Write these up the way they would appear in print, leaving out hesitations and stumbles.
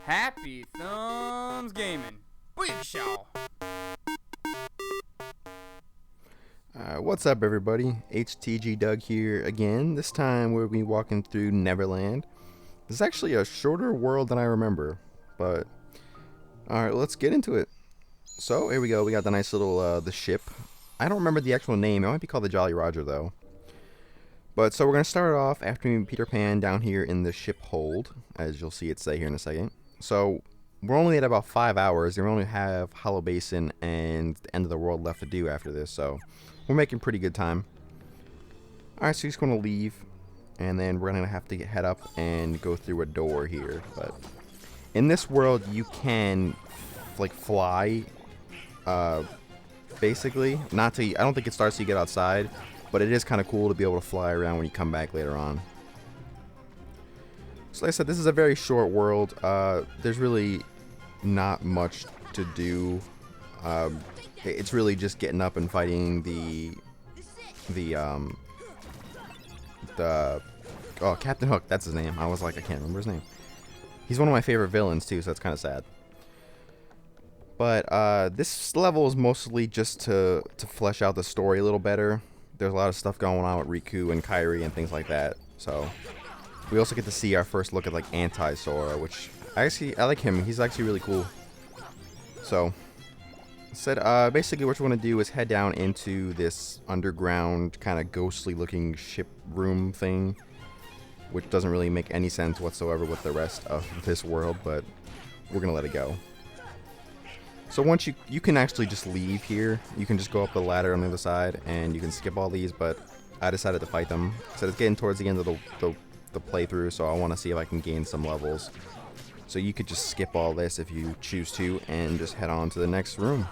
Happy Thumbs Gaming. Big show. What's up, everybody? HTG Doug here again. This time we'll be walking through Neverland. This is actually a shorter world than I remember, but alright, let's get into it. So here we go. We got the nice little the ship. I don't remember the actual name. It might be called the Jolly Roger though. But so we're gonna start off after meeting Peter Pan down here in the ship hold, as you'll see it say here in a second. So we're only at about 5 hours. We only have Hollow Basin and the end of the world left to do after this, so we're making pretty good time. Alright, so he's going to leave, and then we're going to have to head up and go through a door here. But in this world, you can like fly, basically. I don't think it starts till you get outside, but it is kind of cool to be able to fly around when you come back later on. So like I said, this is a very short world. There's really not much to do. It's really just getting up and fighting Captain Hook. That's his name. I was like, I can't remember his name. He's one of my favorite villains too, so that's kind of sad. But this level is mostly just to flesh out the story a little better. There's a lot of stuff going on with Riku and Kairi and things like that. So we also get to see our first look at like Anti-Sora, which I like him. He's actually really cool. So basically what you want to do is head down into this underground kind of ghostly looking ship room thing, which doesn't really make any sense whatsoever with the rest of this world, but we're gonna let it go. So once you can actually just leave here. You can just go up the ladder on the other side and you can skip all these, but I decided to fight them. So it's getting towards the end of the playthrough, so I want to see if I can gain some levels. So you could just skip all this if you choose to and just head on to the next room.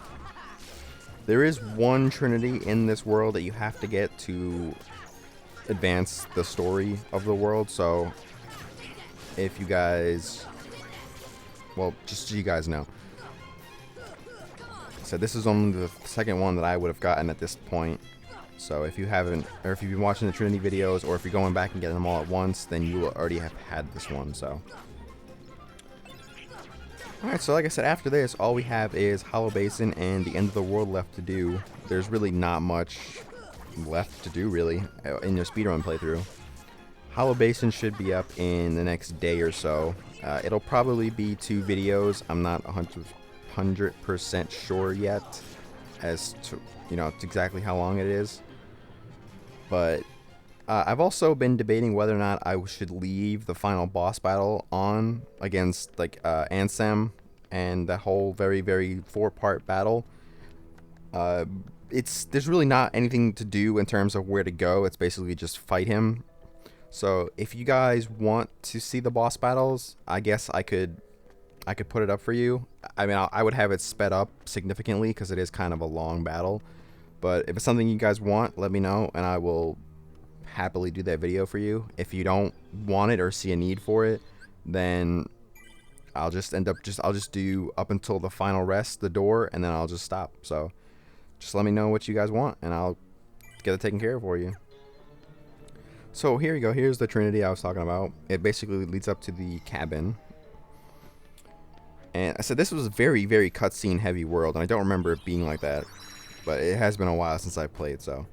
There is one Trinity in this world that you have to get to advance the story of the world. So if you guys, well, just so you guys know. So this is only the second one that I would have gotten at this point. So if you haven't, or if you've been watching the Trinity videos, or if you're going back and getting them all at once, then you will already have had this one. So alright, so like I said, after this, all we have is Hollow Basin and the end of the world left to do. There's really not much left to do, really, in your speedrun playthrough. Hollow Basin should be up in the next day or so. It'll probably be 2 videos. I'm not 100% sure yet as to, exactly how long it is. But I've also been debating whether or not I should leave the final boss battle on against like Ansem and that whole very 4-part battle. There's really not anything to do in terms of where to go. It's basically just fight him. So if you guys want to see the boss battles, I guess I could put it up for you. I mean, I would have it sped up significantly because it is kind of a long battle. But if it's something you guys want, let me know and I will happily do that video for you. If you don't want it or see a need for it, then I'll just do up until the final rest, the door, and then I'll just stop. So just let me know what you guys want and I'll get it taken care of for you. So here you go. Here's the Trinity I was talking about. It basically leads up to the cabin. And I said this was a very cutscene heavy world, and I don't remember it being like that, but it has been a while since I played. So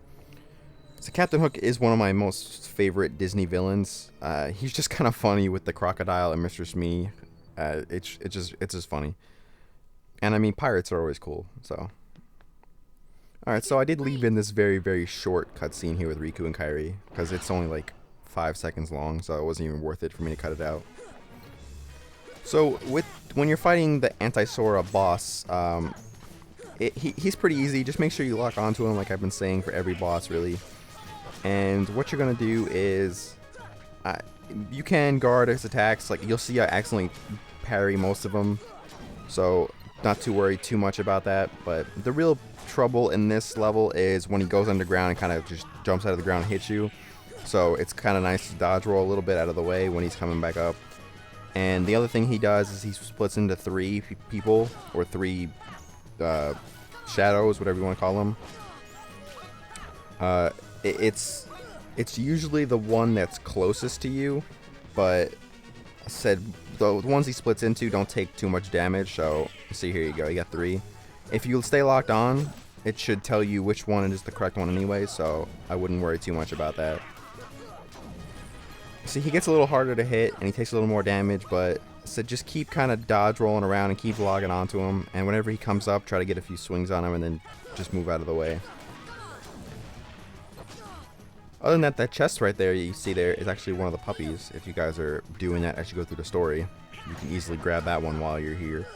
Captain Hook is one of my most favorite Disney villains. He's just kind of funny with the crocodile and Mr. Smee. It's just funny. And I mean, pirates are always cool. So alright, so I did leave in this very short cutscene here with Riku and Kairi because it's only like 5 seconds long, so it wasn't even worth it for me to cut it out. So when you're fighting the Anti-Sora boss, he's pretty easy. Just make sure you lock onto him, like I've been saying for every boss, really. And what you're gonna do is, you can guard his attacks. Like you'll see, I accidentally parry most of them, so not to worry too much about that. But the real trouble in this level is when he goes underground and kind of just jumps out of the ground and hits you. So it's kind of nice to dodge roll a little bit out of the way when he's coming back up. And the other thing he does is he splits into 3 people, or 3 shadows, whatever you want to call them. It's usually the one that's closest to you, but said the ones he splits into don't take too much damage. So see, here you go, you got 3. If you stay locked on, it should tell you which one is the correct one anyway, so I wouldn't worry too much about that. See, he gets a little harder to hit and he takes a little more damage, but so just keep kind of dodge rolling around and keep logging onto him, and whenever he comes up, try to get a few swings on him and then just move out of the way. Other than that, that chest right there you see there is actually one of the puppies. If you guys are doing that as you go through the story, you can easily grab that one while you're here.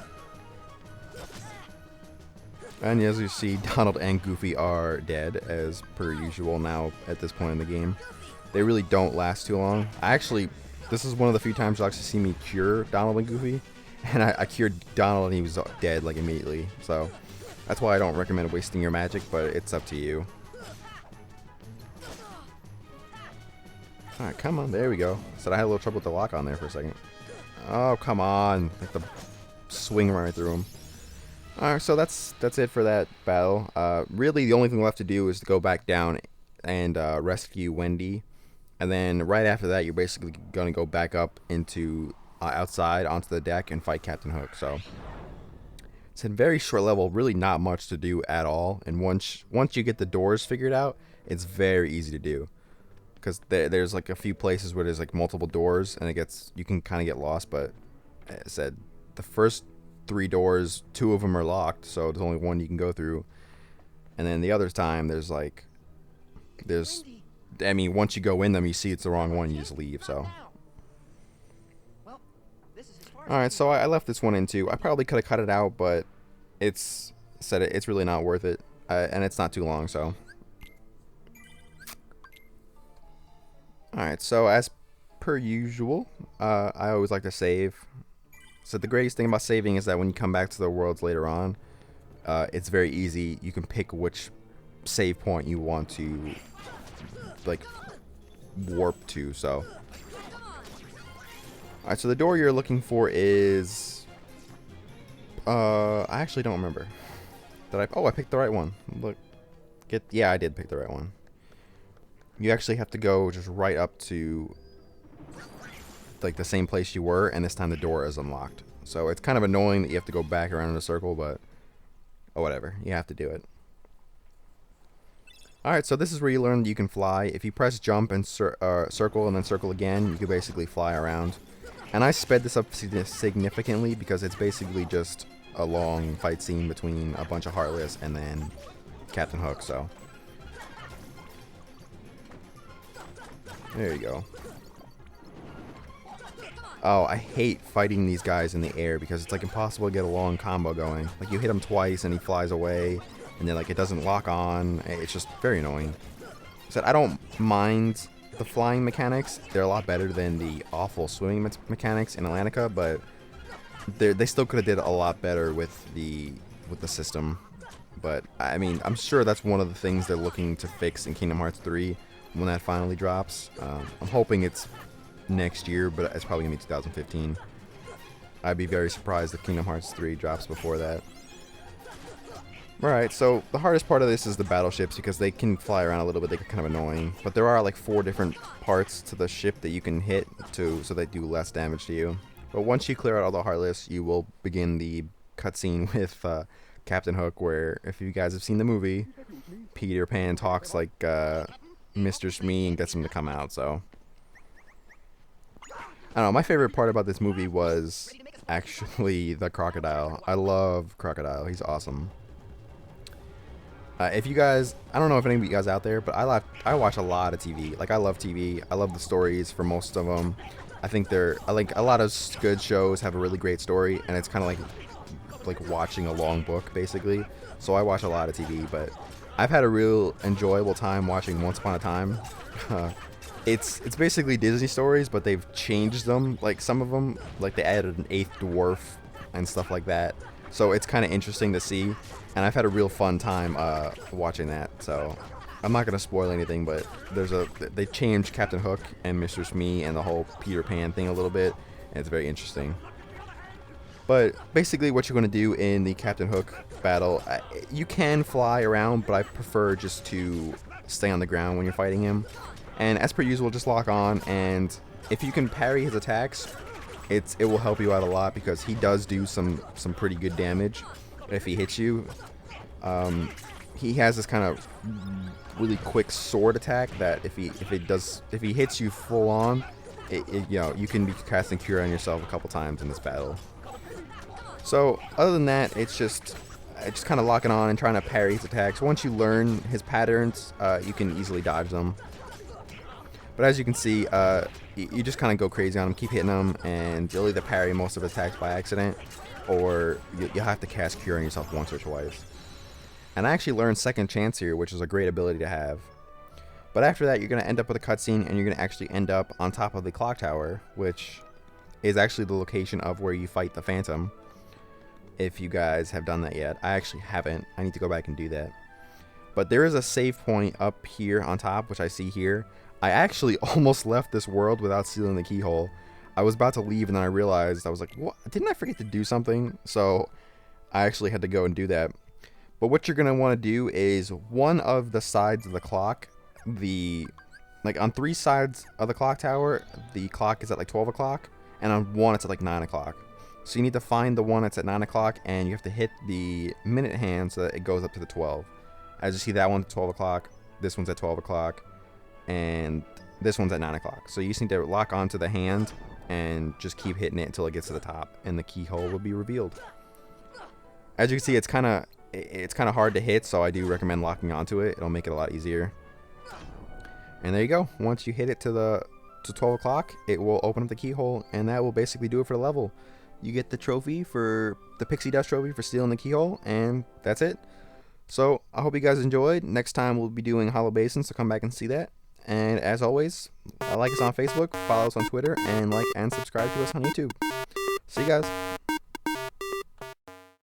And as you see, Donald and Goofy are dead, as per usual now at this point in the game. They really don't last too long. This is one of the few times you'll actually see me cure Donald and Goofy. And I cured Donald and he was dead like immediately. So that's why I don't recommend wasting your magic, but it's up to you. Alright, come on. There we go. Said I had a little trouble with the lock on there for a second. Oh, come on. Like the swing right through him. Alright, so that's it for that battle. Really, the only thing left to do is to go back down and rescue Wendy. And then right after that, you're basically going to go back up into outside onto the deck and fight Captain Hook. So it's a very short level, really not much to do at all. And once you get the doors figured out, it's very easy to do. Because there's like a few places where there's like multiple doors and you can kind of get lost. But as I said, the first 3 doors, 2 of them are locked, so there's only 1 you can go through. And then the other time, I mean, once you go in them, you see it's the wrong one, you just leave, so. Alright, so I left this one in too. I probably could have cut it out, but it's really not worth it. And it's not too long, so. Alright, so as per usual, I always like to save. So the greatest thing about saving is that when you come back to the worlds later on, it's very easy. You can pick which save point you want to like warp to. So alright, so the door you're looking for is I actually don't remember. I picked the right one. Look. Yeah, I did pick the right one. You actually have to go just right up to like the same place you were, and this time the door is unlocked. So it's kind of annoying that you have to go back around in a circle, but oh, whatever, you have to do it. Alright, so this is where you learn that you can fly. If you press jump and circle and then circle again, you can basically fly around. And I sped this up significantly because it's basically just a long fight scene between a bunch of Heartless and then Captain Hook, so there you go. Oh, I hate fighting these guys in the air because it's like impossible to get a long combo going. Like you hit him twice and he flies away, and then like it doesn't lock on. It's just very annoying. So I don't mind the flying mechanics. They're a lot better than the awful swimming mechanics in Atlantica, but they still could have did a lot better with the system. But I mean, I'm sure that's one of the things they're looking to fix in Kingdom Hearts 3 when that finally drops. I'm hoping it's next year, but it's probably gonna be 2015. I'd be very surprised if Kingdom Hearts 3 drops before that. Alright, so the hardest part of this is the battleships because they can fly around a little bit. They get kind of annoying, but there are like 4 different parts to the ship that you can hit so they do less damage to you. But once you clear out all the Heartless, you will begin the cutscene with Captain Hook, where if you guys have seen the movie, Peter Pan talks like Mr. Smee and gets him to come out. So I don't know, my favorite part about this movie was actually the crocodile. I love Crocodile. He's awesome. If you guys, I don't know if any of you guys out there, but I watch a lot of TV. Like, I love TV. I love the stories for most of them. I think a lot of good shows have a really great story, and it's kind of like watching a long book, basically. So I watch a lot of TV, but I've had a real enjoyable time watching Once Upon a Time. It's basically Disney stories, but they've changed them. Like, some of them, like, they added an 8th dwarf and stuff like that. So it's kind of interesting to see, and I've had a real fun time watching that. So I'm not gonna spoil anything, but they changed Captain Hook and Mr. Smee and the whole Peter Pan thing a little bit, and it's very interesting. But basically, what you're gonna do in the Captain Hook battle, you can fly around, but I prefer just to stay on the ground when you're fighting him. And as per usual, just lock on, and if you can parry his attacks, it will help you out a lot because he does do some pretty good damage if he hits you. He has this kind of really quick sword attack that if he hits you full on, you know, you can be casting Cure on yourself a couple times in this battle. So other than that, it's just kind of locking on and trying to parry his attacks. Once you learn his patterns, you can easily dodge them. But as you can see, you just kind of go crazy on him, keep hitting him, and you'll either parry most of his attacks by accident, or you'll have to cast Cure on yourself once or twice. And I actually learned Second Chance here, which is a great ability to have. But after that, you're going to end up with a cutscene, and you're going to actually end up on top of the clock tower, which is actually the location of where you fight the Phantom. If you guys have done that yet. I actually haven't. I need to go back and do that. But there is a save point up here on top, which I see here. I actually almost left this world without sealing the keyhole. I was about to leave, and then I realized, I was like, what? Didn't I forget to do something? So I actually had to go and do that. But what you're going to want to do is one of the sides of the clock, like on 3 sides of the clock tower, the clock is at like 12 o'clock, and on one it's at like 9 o'clock. So you need to find the one that's at 9 o'clock, and you have to hit the minute hand so that it goes up to the 12. As you see, that one's at 12 o'clock, this one's at 12 o'clock, and this one's at 9 o'clock. So you just need to lock onto the hand and just keep hitting it until it gets to the top, and the keyhole will be revealed. As you can see, it's kind of hard to hit, so I do recommend locking onto it. It'll make it a lot easier. And there you go. Once you hit it to 12 o'clock, it will open up the keyhole, and that will basically do it for the level. You get the trophy for the Pixie Dust trophy for stealing the keyhole, and that's it. So I hope you guys enjoyed. Next time we'll be doing Hollow Basin, so come back and see that. And as always, like us on Facebook, follow us on Twitter, and like and subscribe to us on YouTube. See you guys.